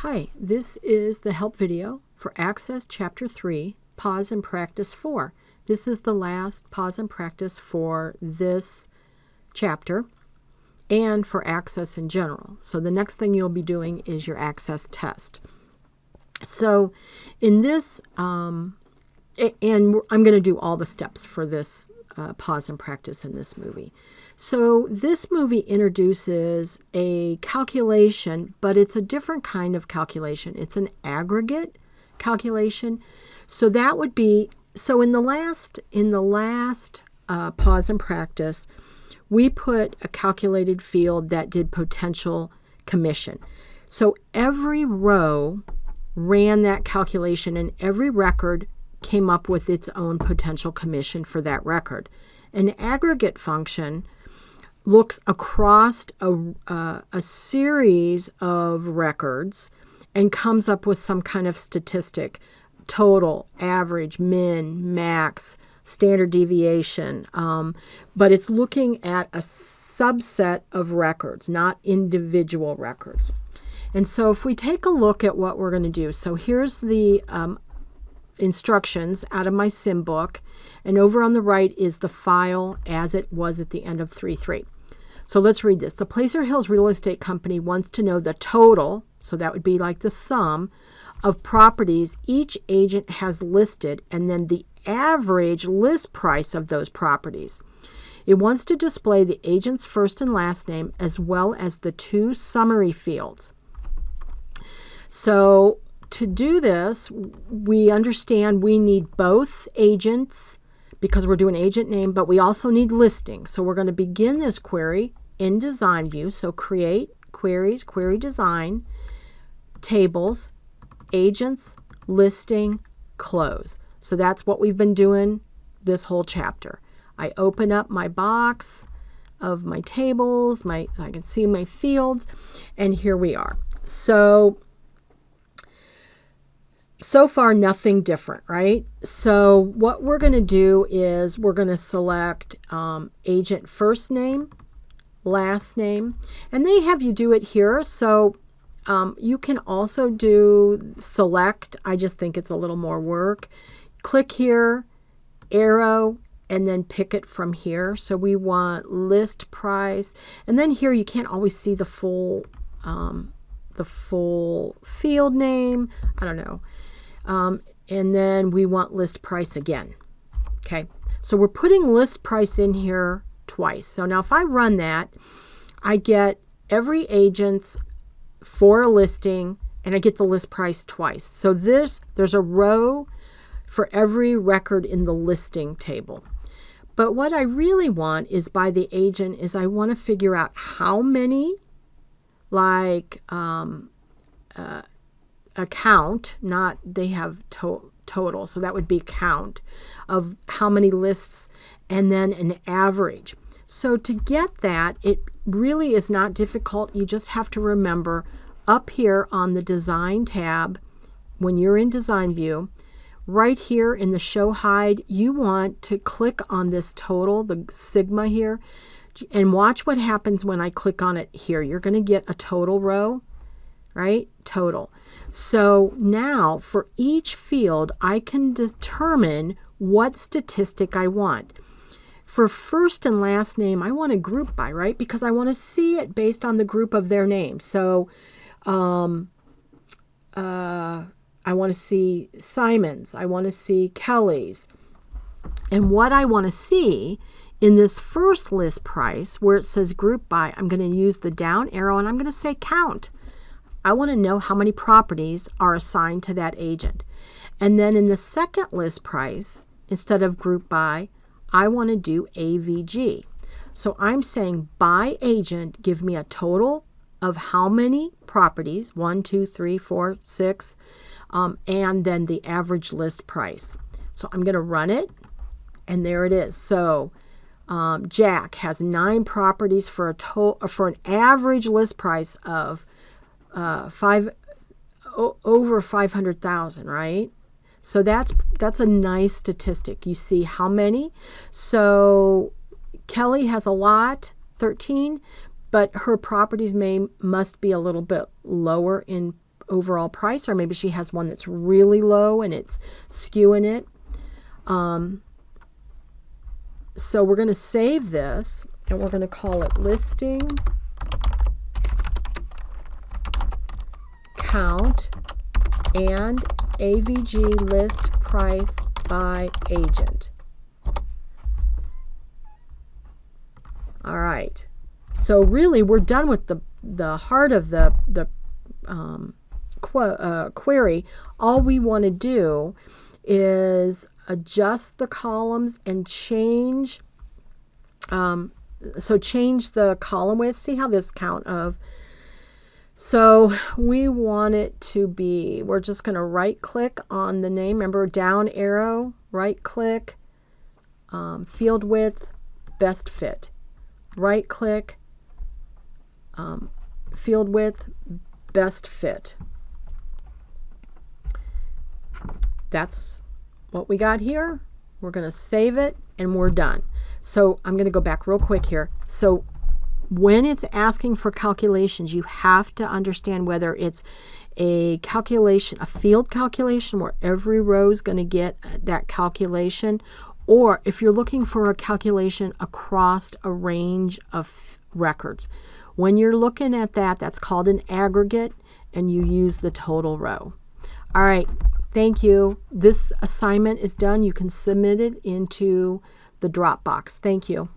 Hi, this is the help video for Access Chapter 3, Pause and Practice 4. This is the last pause and practice for this chapter and for Access in general. So the next thing you'll be doing is your Access test. So in this, and I'm going to do all the steps for this pause and practice in this movie. So this movie introduces a calculation, but it's a different kind of calculation. It's an aggregate calculation. So that would be, so in the last pause and practice, we put a calculated field that did potential commission. So every row ran that calculation and every record came up with its own potential commission for that record. An aggregate function looks across a series of records and comes up with some kind of statistic, total, average, min, max, standard deviation, but it's looking at a subset of records, not individual records. And so if we take a look at what we're going to do, so here's the instructions out of my sim book, and over on the right is the file as it was at the end of 3.3. So let's read this. The Placer Hills Real Estate Company wants to know the total, so that would be like the sum, of properties each agent has listed and then the average list price of those properties. It wants to display the agent's first and last name as well as the two summary fields. So to do this, we understand we need both agents because we're doing agent name, but we also need listing. So we're going to begin this query in design view. So create queries, query design, tables, agents, listing, close. So that's what we've been doing this whole chapter. I open up my box of my tables, so I can see my fields, and here we are. So far, nothing different, right? So what we're going to do is we're going to select agent first name, last name, and they have you do it here. So you can also do select. I just think it's a little more work. Click here, arrow, and then pick it from here. So we want list price, and then here you can't always see the full field name. I don't know. And then we want list price again. Okay, so we're putting list price in here twice. So now if I run that, I get every agent's for a listing and I get the list price twice. So there's a row for every record in the listing table. But what I really want is by the agent is I want to figure out how many, like a count, not they have total, so that would be count of how many lists and then an average. So to get that, it really is not difficult. You just have to remember up here on the design tab, when you're in design view, right here in the show hide, you want to click on this total, the sigma here, and watch what happens when I click on it here. You're going to get a total row, right? Total. So now for each field, I can determine what statistic I want. For first and last name, I want to group by, right? Because I want to see it based on the group of their names. So I want to see Simon's. I want to see Kelly's. And what I want to see in this first list price where it says group by, I'm going to use the down arrow and I'm going to say count. I want to know how many properties are assigned to that agent. And then in the second list price, instead of group by, I want to do AVG. So I'm saying by agent, give me a total of how many properties, 1, 2, 3, 4, 6, and then the average list price. So I'm going to run it, and there it is. So Jack has 9 properties for an average list price of over 500,000, right? So that's a nice statistic. You see how many. So Kelly has a lot, 13, but her properties must be a little bit lower in overall price, or maybe she has one that's really low and it's skewing it. So we're going to save this, and we're going to call it listing count and AVG list price by agent. All right. So really, we're done with the heart of the query. All we want to do is adjust the columns and change. So change the column width. See how this count of. So we want it to be, we're just going to right click on the name. Remember, down arrow, right click, field width, best fit. Right click, field width, best fit. That's what we got here. We're going to save it, and we're done. So I'm going to go back real quick here. So when it's asking for calculations, you have to understand whether it's a calculation, a field calculation where every row is going to get that calculation, or if you're looking for a calculation across a range of records. When you're looking at that, that's called an aggregate, and you use the total row. All right, thank you. This assignment is done. You can submit it into the Dropbox. Thank you.